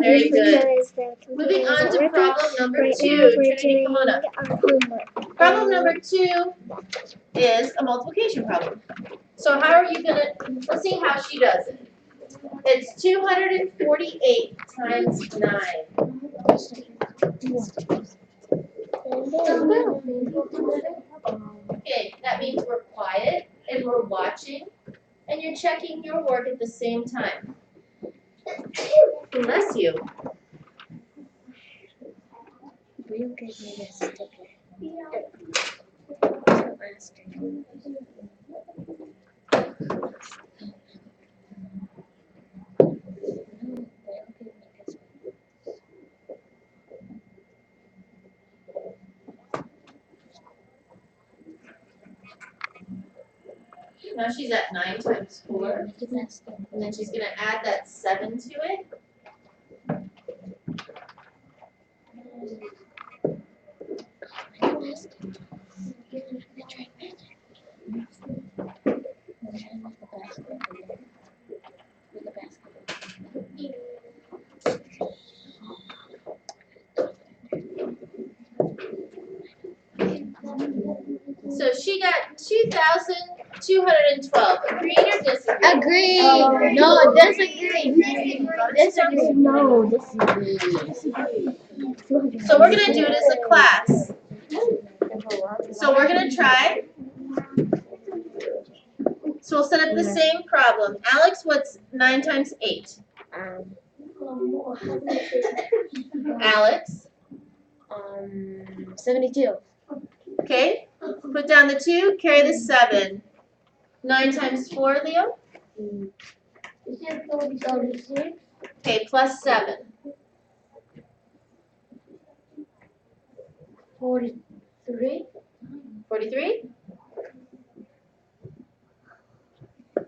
Very good. Moving on to problem number 2. Trinity, come on up. Problem number 2 is a multiplication problem. So how are you going to, let's see how she does it. It's 248 times 9. Okay, that means we're quiet and we're watching and you're checking your work at the same time. Bless you. Will you give me this sticker? Now she's at 9 times 4. And then she's going to add that 7 to it. So she got 2,212. Agreed or disagree? Agree. No, disagree. Disagree. No, disagree. So we're going to do it as a class. So we're going to try. So we'll set up the same problem. Alex, what's 9 times 8? Alex? 72. Okay. Put down the 2, carry the 7. 9 times 4, Leo? Okay, plus 7. 43. 43?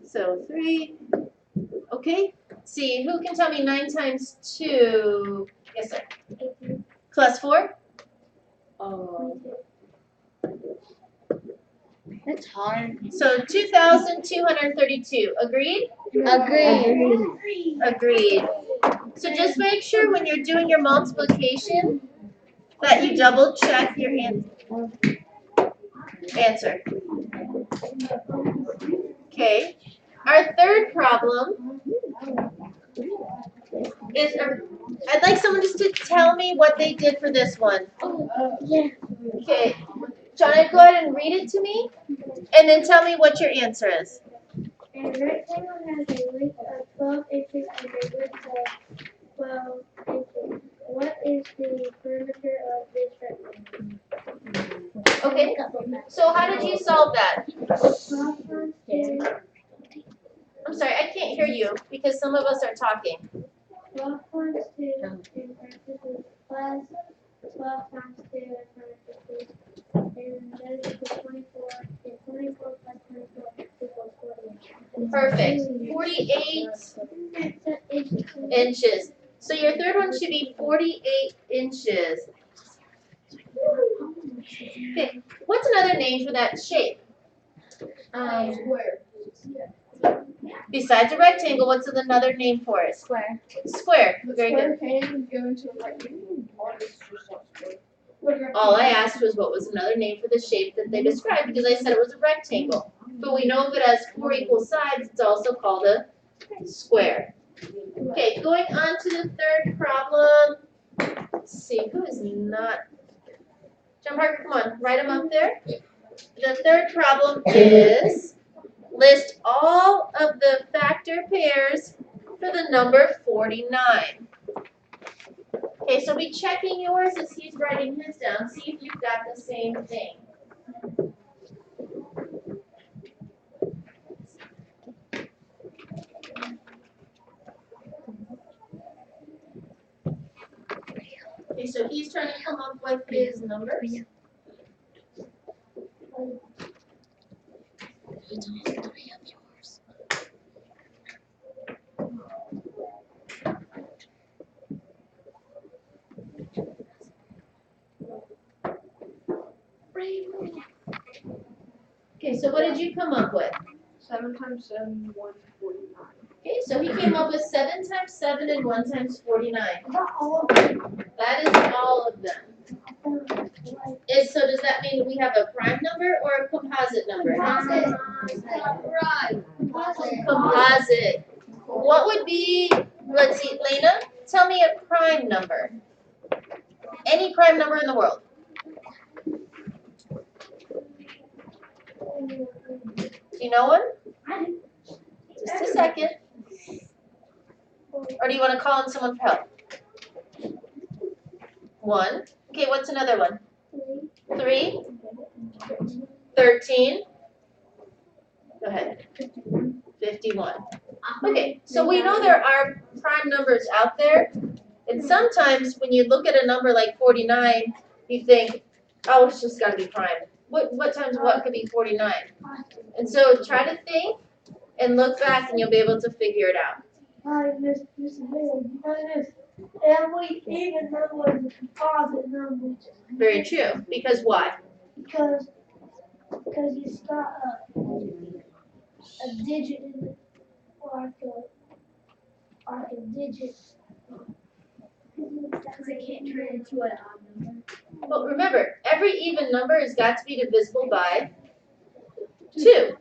So 3. Okay. See, who can tell me 9 times 2? Yes, sir. Plus 4? That's hard. So 2,232. Agreed? Agree. Agreed. So just make sure when you're doing your multiplication that you double check your answer. Okay. Our third problem is, I'd like someone just to tell me what they did for this one. Yeah. Okay. Johnny, go ahead and read it to me, and then tell me what your answer is. A rectangle has a width of 12 inches and a width of 12 inches. What is the perimeter of this rectangle? Okay. So how did you solve that? 12 times 2. I'm sorry, I can't hear you because some of us are talking. 12 times 2 in parentheses plus 12 times 2 in parentheses. And then to 24. And 24 plus 24 equals 48. Perfect. 48 inches. So your third one should be 48 inches. Okay. What's another name for that shape? Square. Besides a rectangle, what's another name for it? Square. Square. Very good. All I asked was what was another name for the shape that they described because I said it was a rectangle. But we know if it has 4 equal sides, it's also called a square. Okay, going on to the third problem. Let's see, who is not? John Parker, come on, write them up there. The third problem is list all of the factor pairs for the number 49. Okay, so be checking yours as he's writing his down. See if you've got the same thing. Okay, so he's trying to come up with his numbers. Okay, so what did you come up with? 7 times 7, 149. Okay, so So he came up with 7 times 7 and 1 times 49. Not all of them. That is all of them. So does that mean we have a prime number or a composite number? Right. Composite. What would be, let's see, Lena, tell me a prime number. Any prime number in the world. Do you know one? Just a second. Or do you want to call on someone for help? 1. Okay, what's another one? 3. 13. Go ahead. 51. Okay, so we know there are prime numbers out there, and sometimes when you look at a number like 49, you think, oh, it's just got to be prime. What times what could be 49? And so try to think and look back, and you'll be able to figure it out. Every even number is a composite number. Very true. Because why? Because it's got a digit in it, or like a digit. Because it can't turn into an odd number. Well, remember, every even number has got to be divisible by 2.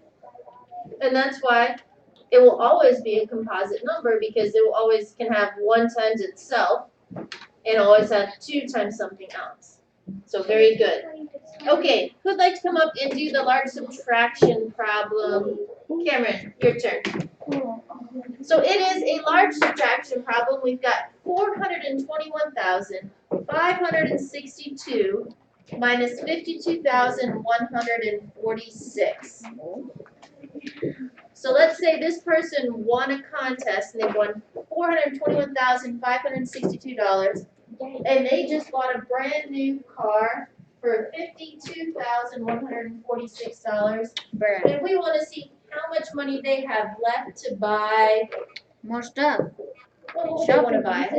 And that's why it will always be a composite number, because it will always can have 1 times itself and always have 2 times something else. So very good. Okay, who'd like to come up and do the large subtraction problem? Cameron, your turn. So it is a large subtraction problem. We've got 421,562 minus 52,146. So let's say this person won a contest and they won $421,562, and they just bought a brand new car for $52,146. And we want to see how much money they have left to buy. More stuff. What do they want to buy?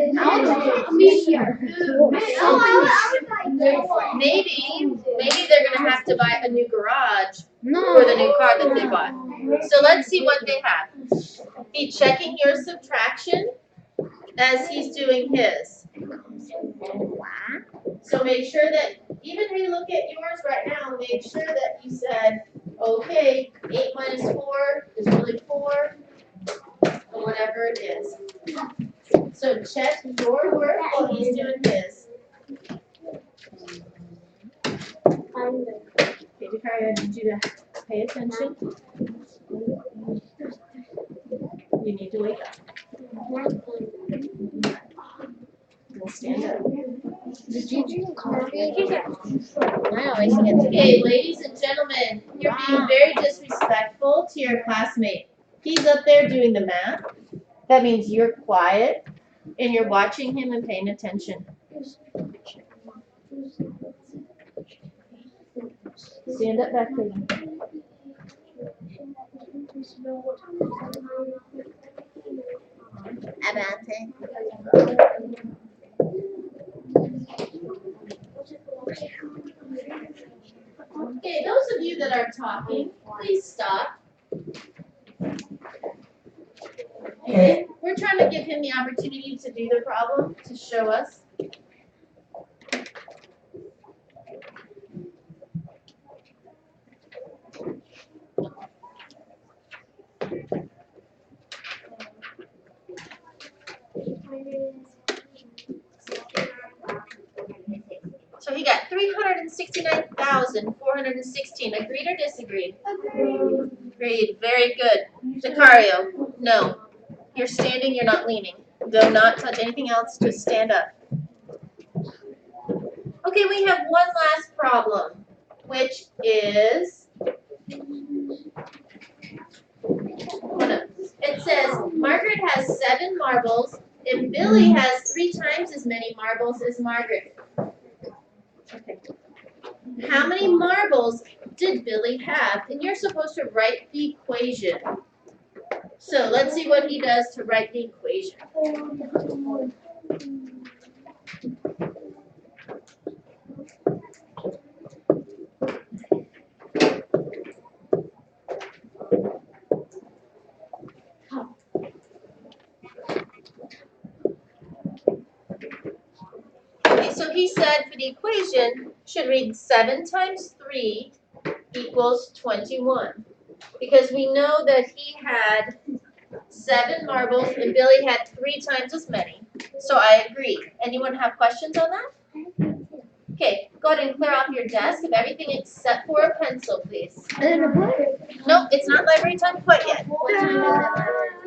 Maybe they're gonna have to buy a new garage for the new car that they bought. So let's see what they have. Be checking your subtraction as he's doing his. So make sure that, even if you look at yours right now, make sure that you said, okay, 8 minus 4 is really 4, or whatever it is. So check your work while he's doing his. Okay, Dakari, I need you to pay attention. You need to wake up. We'll stand up. Did you drink coffee? I always get to Okay, ladies and gentlemen, you're being very disrespectful to your classmate. He's up there doing the math. That means you're quiet and you're watching him and paying attention. Stand up back there. about it. Okay, those of you that are talking, please stop. Okay, we're trying to give him the opportunity to do the problem, to show us. So he got 369,416. Agreed or disagreed? Agreed. Very good. Dacario, no. You're standing, you're not leaning. Do not touch anything else, just stand up. Okay, we have one last problem, which is, it says Margaret has 7 marbles and Billy has 3 times as many marbles as Margaret. Okay. How many marbles did Billy have? And you're supposed to write the equation. So let's see what he does to write the equation. So he said for the equation should read 7 times 3 equals 21. Because we know that he had 7 marbles and Billy had 3 times as many. So I agree. Anyone have questions on that? Okay, go ahead and clear off your desk of everything except for a pencil, please. Nope, it's not library time quite yet. What time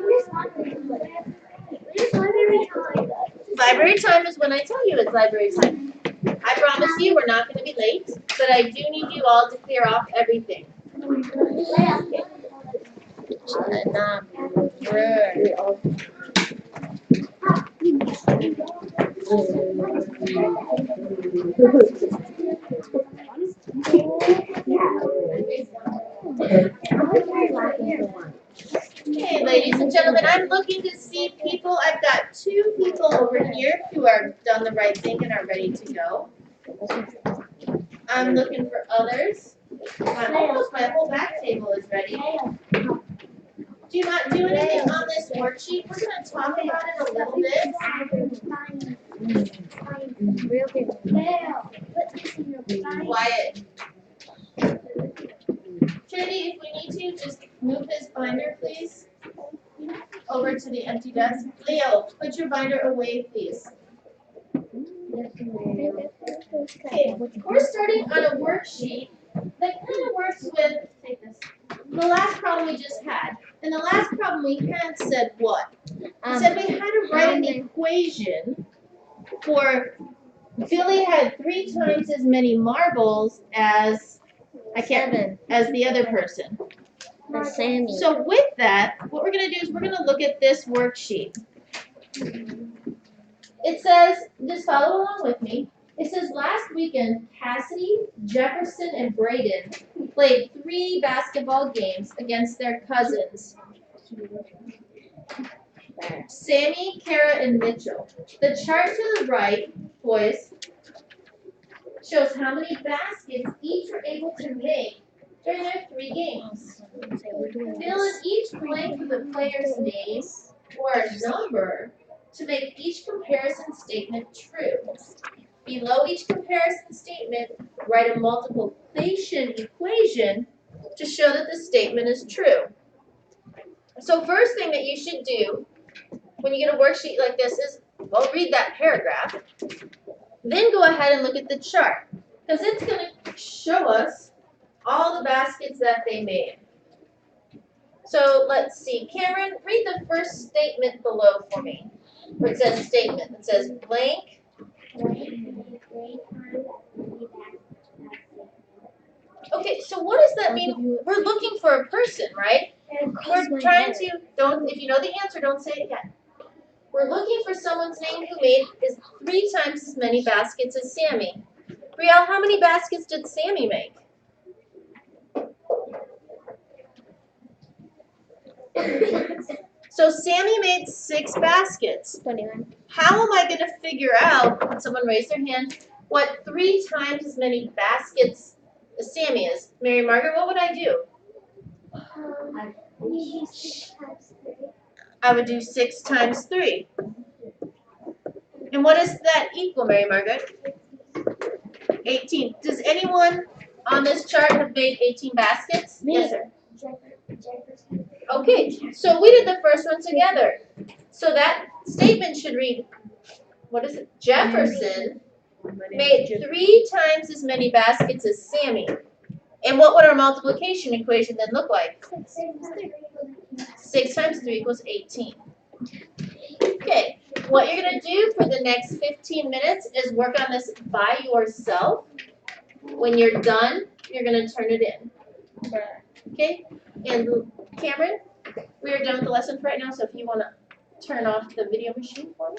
is it? Library time is when I tell you it's library time. I promise you we're not going to be late, but I do need you all to clear off everything. Okay, ladies and gentlemen, I'm looking to see people. I've got 2 people over here who are done the right thing and are ready to go. I'm looking for others. Almost my whole back table is ready. Do you not do anything on this worksheet? We're going to talk about it a little bit. Quiet. Trinity, if we need to, just move his binder, please, over to the empty desk. Leo, put your binder away, please. Okay, we're starting on a worksheet that kind of works with the last problem we just had. And the last problem we had said what? It said we had to write an equation for Billy had 3 times as many marbles as as the other person. Sammy. So with that, what we're going to do is we're going to look at this worksheet. It says, just follow along with me. It says last weekend, Cassidy, Jefferson, and Braden played 3 basketball games against their cousins, Sammy, Kara, and Mitchell. The chart to the right, boys, shows how many baskets each were able to make during their 3 games. Fill in each blank with a player's name or a number to make each comparison statement true. Below each comparison statement, write a multiplication equation to show that the statement is true. So first thing that you should do when you get a worksheet like this is, well, read that paragraph. Then go ahead and look at the chart, because it's going to show us all the baskets that they made. So let's see. Cameron, read the first statement below for me. Where it says statement. It says blank. Okay, so what does that mean? We're looking for a person, right? We're trying to, if you know the answer, don't say it yet. We're looking for someone's name who made 3 times as many baskets as Sammy. Brielle, how many baskets did Sammy make? So Sammy made 6 baskets. 21. How am I going to figure out, when someone raised their hand, what 3 times as many baskets as Sammy is? Mary Margaret, what would I do? I would do 6 times 3. And what does that equal, Mary Margaret? 18. Does anyone on this chart have made 18 baskets? Me. Yes, sir. Okay, so we did the first one together. So that statement should read, what is it? Jefferson made 3 times as many baskets as Sammy. And what would our multiplication equation then look like? 6 times 3 equals 18. Okay, what you're going to do for the next 15 minutes is work on this by yourself. When you're done, you're going to turn it in. Okay, and Cameron, we are done with the lesson for right now, so if you want to turn off the video machine for me.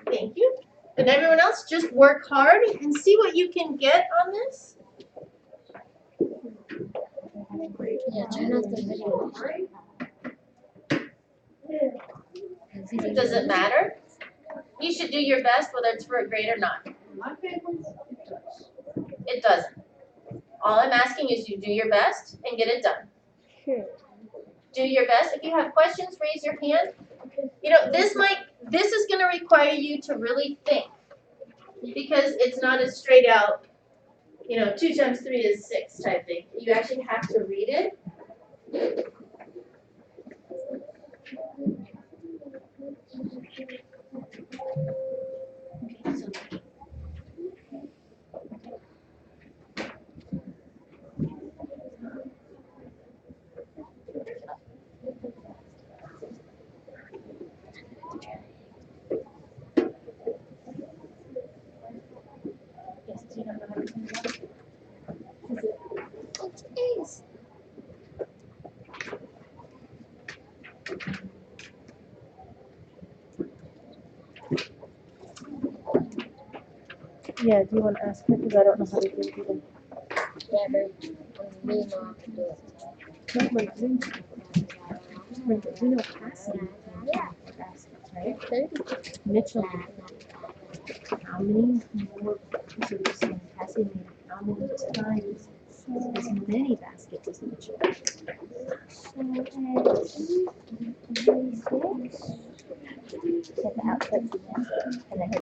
Thank you. And everyone else, just work hard and see what you can get on this. Yeah, turn off the video. Does it matter? You should do your best whether it's for a grade or not. It doesn't. All I'm asking is you do your best and get it done. Sure. Do your best. If you have questions, raise your hand. You know, this is going to require you to really think. because it's not a straight out, 2 times 3 is 6 type thing. You actually have to read it. Yes, do you not know how to clean it up? It is. Yeah, do you want to ask her? Because I don't know how to do it either. Yeah, but we know how to do it. Not like Zoom. Right, but we know Cassie can for baskets, right? 30. Mitchell, how many more, so you're saying Cassie made how many times as many baskets as Mitchell? Get the outputs again. And then